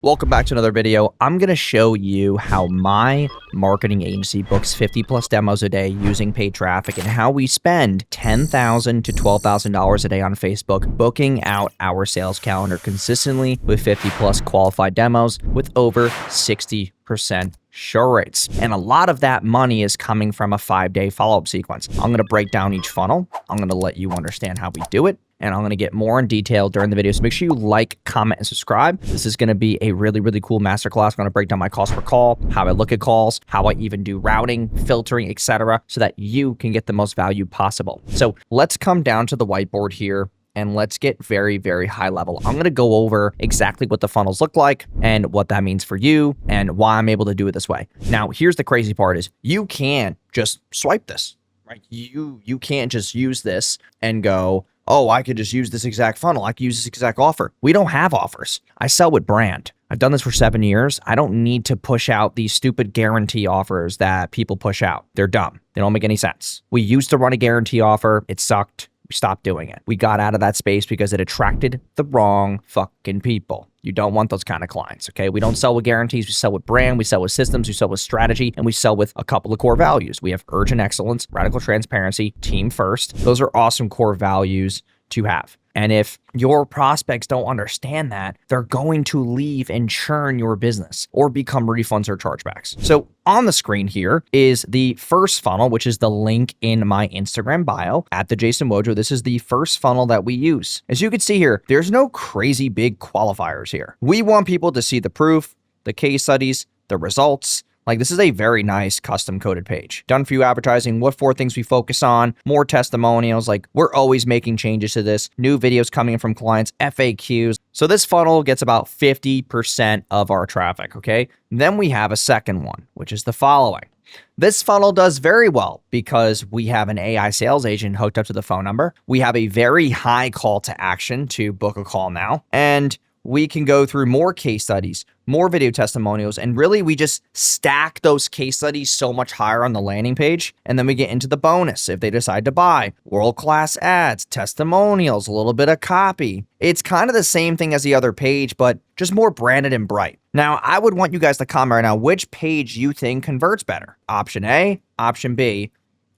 Welcome back to another video. I'm going to show you how my marketing agency books 50 plus demos a day using paid traffic and how we spend $10,000 to $12,000 a day on Facebook booking out our sales calendar consistently with 50 plus qualified demos with over 60% show rates. And a lot of that money is coming from a 5-day follow-up sequence. I'm going to break down each funnel. I'm going to let you understand how we do it. And I'm going to get more in detail during the video. So make sure you like, comment, and subscribe. This is going to be a really, really cool masterclass. I'm going to break down my cost per call, how I look at calls, how I even do routing, filtering, etc., so that you can get the most value possible. So let's come down to the whiteboard here and let's get very, very high level. I'm going to go over exactly what the funnels look like and what that means for you and why I'm able to do it this way. Now, here's the crazy part is you can't just swipe this, right? You can't just use this and go, oh, I could just use this exact funnel. I could use this exact offer. We don't have offers. I sell with brand. I've done this for 7 years. I don't need to push out these stupid guarantee offers that people push out. They're dumb. They don't make any sense. We used to run a guarantee offer. It sucked. We stopped doing it. We got out of that space because it attracted the wrong fucking people. You don't want those kind of clients, okay? We don't sell with guarantees. We sell with brand. We sell with systems. We sell with strategy. And we sell with a couple of core values. We have urgent excellence, radical transparency, team first. Those are awesome core values to have. And if your prospects don't understand that, they're going to leave and churn your business or become refunds or chargebacks. So on the screen here is the first funnel, which is the link in my Instagram bio at the Jason Wojo. This is the first funnel that we use. As you can see here, there's no crazy big qualifiers here. We want people to see the proof, the case studies, the results. Like, this is a very nice custom coded page. Done for you advertising, what 4 things we focus on, more testimonials. Like, we're always making changes to this, new videos coming in from clients, FAQs. So this funnel gets about 50% of our traffic, okay? Then we have a second one, which is the following. This funnel does very well because we have an AI sales agent hooked up to the phone number. We have a very high call to action to book a call now. And we can go through more case studies, more video testimonials, and really we just stack those case studies so much higher on the landing page. And then we get into the bonus if they decide to buy, world-class ads, testimonials, a little bit of copy. It's kind of the same thing as the other page, but just more branded and bright. Now, I would want you guys to comment right now which page you think converts better. Option A, option B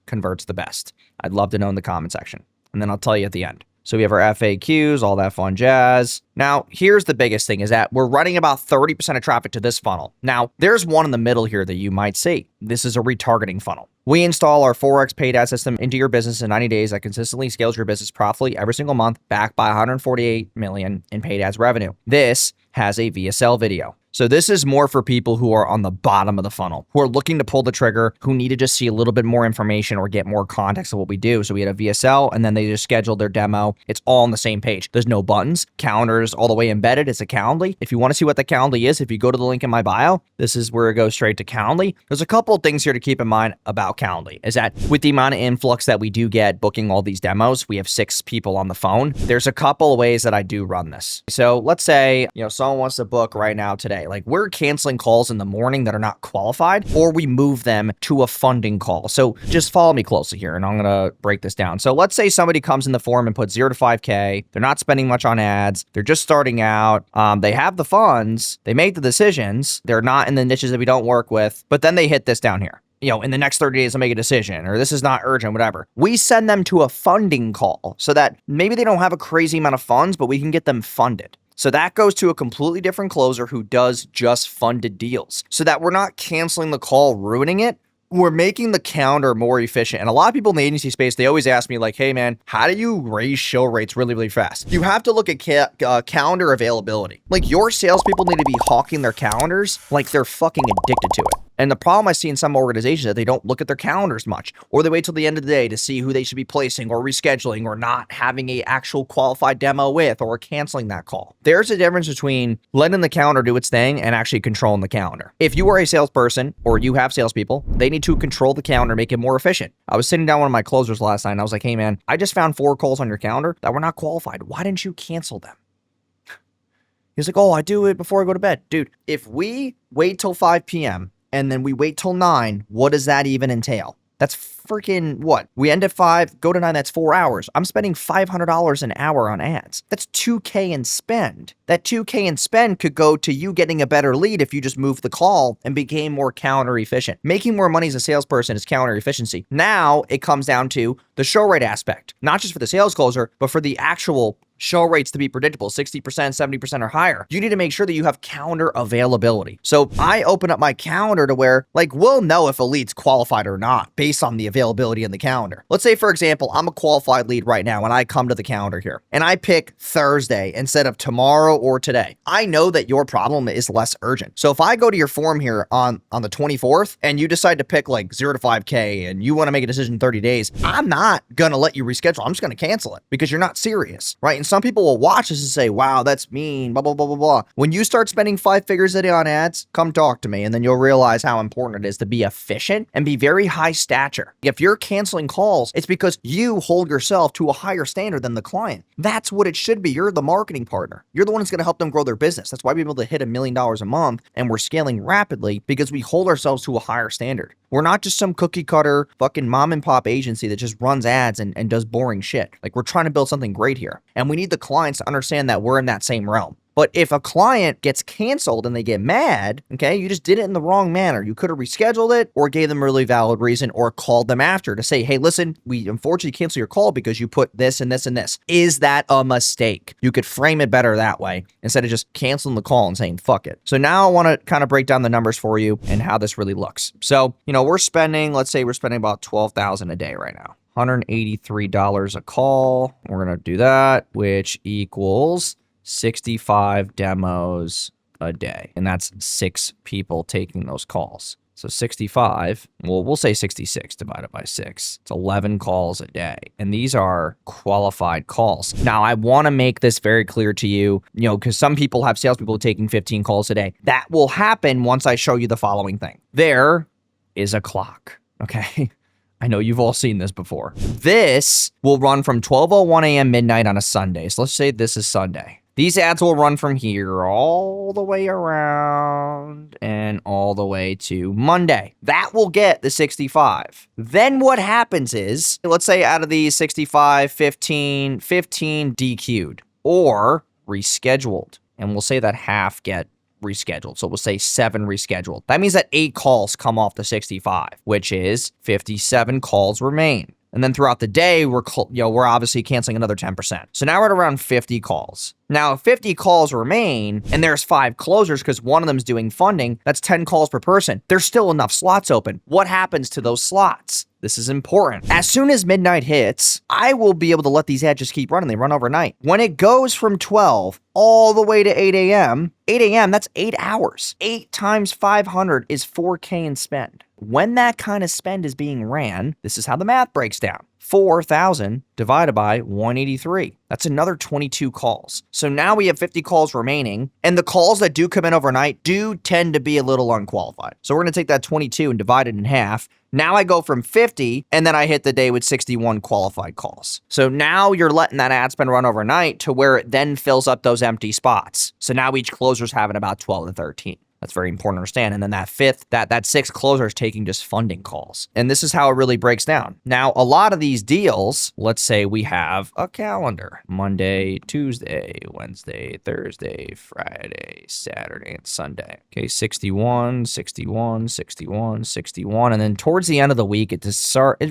converts the best. I'd love to know in the comment section, and then I'll tell you at the end. So we have our FAQs, all that fun jazz. Now, here's the biggest thing is that we're running about 30% of traffic to this funnel. Now, there's one in the middle here that you might see. This is a retargeting funnel. We install our 4X paid ad system into your business in 90 days that consistently scales your business profitably every single month, backed by 148 million in paid ads revenue. This has a VSL video. So this is more for people who are on the bottom of the funnel, who are looking to pull the trigger, who need to just see a little bit more information or get more context of what we do. So we had a VSL and then they just scheduled their demo. It's all on the same page. There's no buttons, calendars all the way embedded. It's a Calendly. If you want to see what the Calendly is, if you go to the link in my bio, this is where it goes straight to Calendly. There's a couple of things here to keep in mind about Calendly is that with the amount of influx that we do get booking all these demos, we have 6 people on the phone. There's a couple of ways that I do run this. So let's say, someone wants to book right now today. Like, we're canceling calls in the morning that are not qualified, or we move them to a funding call. So just follow me closely here and I'm going to break this down. So let's say somebody comes in the form and puts 0 to 5K. They're not spending much on ads. They're just starting out. They have the funds. They make the decisions. They're not in the niches that we don't work with, but then they hit this down here. In the next 30 days, I'll make a decision, or this is not urgent, whatever. We send them to a funding call so that maybe they don't have a crazy amount of funds, but we can get them funded. So that goes to a completely different closer who does just funded deals so that we're not canceling the call, ruining it. We're making the calendar more efficient. And a lot of people in the agency space, they always ask me like, hey man, how do you raise show rates really, really fast? You have to look at calendar availability. Like, your salespeople need to be hawking their calendars like they're fucking addicted to it. And the problem I see in some organizations is that they don't look at their calendars much, or they wait till the end of the day to see who they should be placing or rescheduling or not having a actual qualified demo with or canceling that call. There's a difference between letting the calendar do its thing and actually controlling the calendar. If you are a salesperson or you have salespeople, they need to control the calendar, make it more efficient. I was sitting down with one of my closers last night and I was like, hey man, I just found 4 calls on your calendar that were not qualified. Why didn't you cancel them? He's like, oh, I do it before I go to bed. Dude, if we wait till 5 p.m., and then we wait till 9, what does that even entail? That's freaking what? We end at 5, go to 9, that's 4 hours. I'm spending $500 an hour on ads. That's $2K in spend. That $2K in spend could go to you getting a better lead if you just moved the call and became more counter efficient. Making more money as a salesperson is counter efficiency. Now it comes down to the show rate aspect, not just for the sales closer, but for the actual show rates to be predictable, 60%, 70% or higher. You need to make sure that you have calendar availability. So I open up my calendar to where, like, we'll know if a lead's qualified or not based on the availability in the calendar. Let's say, for example, I'm a qualified lead right now and I come to the calendar here and I pick Thursday instead of tomorrow or today. I know that your problem is less urgent. So if I go to your form here on the 24th and you decide to pick like 0 to 5K and you want to make a decision in 30 days, I'm not going to let you reschedule. I'm just going to cancel it because you're not serious, right? And some people will watch this and say, wow, that's mean, blah, blah, blah, blah, blah. When you start spending 5 figures a day on ads, come talk to me. And then you'll realize how important it is to be efficient and be very high stature. If you're canceling calls, it's because you hold yourself to a higher standard than the client. That's what it should be. You're the marketing partner. You're the one that's going to help them grow their business. That's why we're able to hit $1 million a month and we're scaling rapidly because we hold ourselves to a higher standard. We're not just some cookie cutter fucking mom and pop agency that just runs ads and does boring shit. Like, we're trying to build something great here. And we need the clients to understand that we're in that same realm. But if a client gets canceled and they get mad, okay, you just did it in the wrong manner. You could have rescheduled it or gave them a really valid reason or called them after to say, hey, listen, we unfortunately cancel your call because you put this and this and this. Is that a mistake? You could frame it better that way instead of just canceling the call and saying, fuck it. So now I want to kind of break down the numbers for you and how this really looks. So, we're spending, let's say we're spending about $12,000 a day right now. $183 a call. We're going to do that, which equals 65 demos a day. And that's 6 people taking those calls. So 65, well, we'll say 66 divided by 6. It's 11 calls a day. And these are qualified calls. Now, I want to make this very clear to you, because some people have salespeople taking 15 calls a day. That will happen once I show you the following thing. There is a clock, okay? I know you've all seen this before. This will run from 12:01 a.m. midnight on a Sunday. So let's say this is Sunday. These ads will run from here all the way around and all the way to Monday. That will get the 65. Then what happens is, let's say out of these 65, 15 DQ'd or rescheduled. And we'll say that half get rescheduled. So we'll say 7 rescheduled. That means that 8 calls come off the 65, which is 57 calls remain. And then throughout the day, we're obviously canceling another 10%. So now we're at around 50 calls. Now, if 50 calls remain and there's 5 closers because one of them's doing funding, that's 10 calls per person. There's still enough slots open. What happens to those slots? This is important. As soon as midnight hits, I will be able to let these ads just keep running. They run overnight. When it goes from 12 all the way to 8 a.m., that's 8 hours. 8 times 500 is 4K in spend. When that kind of spend is being ran, this is how the math breaks down. 4,000 divided by 183. That's another 22 calls. So now we have 50 calls remaining, and the calls that do come in overnight do tend to be a little unqualified. So we're going to take that 22 and divide it in half. Now I go from 50, and then I hit the day with 61 qualified calls. So now you're letting that ad spend run overnight to where it then fills up those empty spots. So now each closer's having about 12 to 13. That's very important to understand. And then that 6th closer is taking just funding calls. And this is how it really breaks down. Now, a lot of these deals, let's say we have a calendar. Monday, Tuesday, Wednesday, Thursday, Friday, Saturday, and Sunday. Okay, 61, 61, 61, 61. And then towards the end of the week, it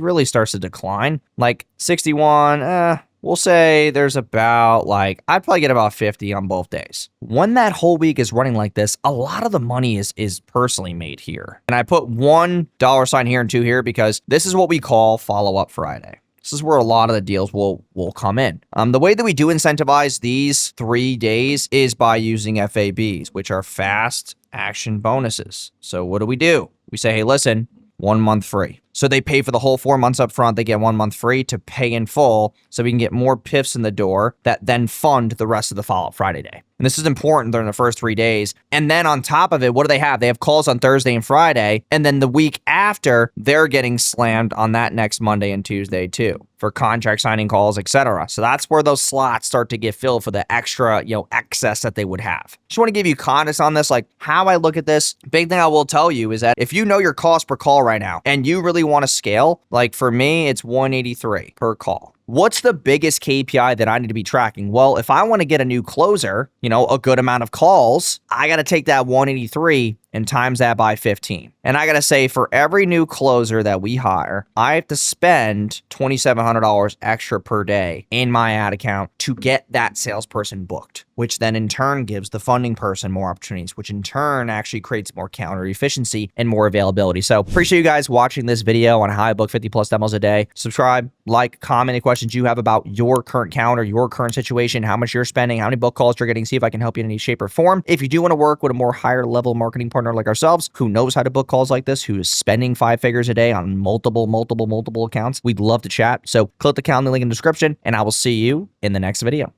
really starts to decline. Like 61, we'll say there's about I'd probably get about 50 on both days. When that whole week is running like this, a lot of the money is personally made here. And I put $1 here and 2 here because this is what we call follow-up Friday. This is where a lot of the deals will come in. The way that we do incentivize these 3 days is by using FABs, which are fast action bonuses. So what do? We say, hey, listen, 1 month free. So they pay for the whole 4 months up front. They get 1 month free to pay in full so we can get more PIFs in the door that then fund the rest of the follow-up Friday day. And this is important during the first 3 days. And then on top of it, what do they have? They have calls on Thursday and Friday. And then the week after, they're getting slammed on that next Monday and Tuesday too for contract signing calls, etc. So that's where those slots start to get filled for the extra, excess that they would have. Just want to give you context on this, like how I look at this. Big thing I will tell you is that if you know your cost per call right now and you really really want to scale, like for me, it's 183 per call. What's the biggest KPI that I need to be tracking? Well, if I want to get a new closer, a good amount of calls, I got to take that 183 and times that by 15. And I got to say, for every new closer that we hire, I have to spend $2,700 extra per day in my ad account to get that salesperson booked, which then in turn gives the funding person more opportunities, which in turn actually creates more counter efficiency and more availability. So appreciate you guys watching this video on how I book 50 plus demos a day. Subscribe, like, comment any questions you have about your current calendar, your current situation, how much you're spending, how many book calls you're getting, see if I can help you in any shape or form. If you do want to work with a more higher level marketing partner like ourselves, who knows how to book calls like this, who is spending 5 figures a day on multiple accounts, we'd love to chat. So click the calendar link in the description and I will see you in the next video.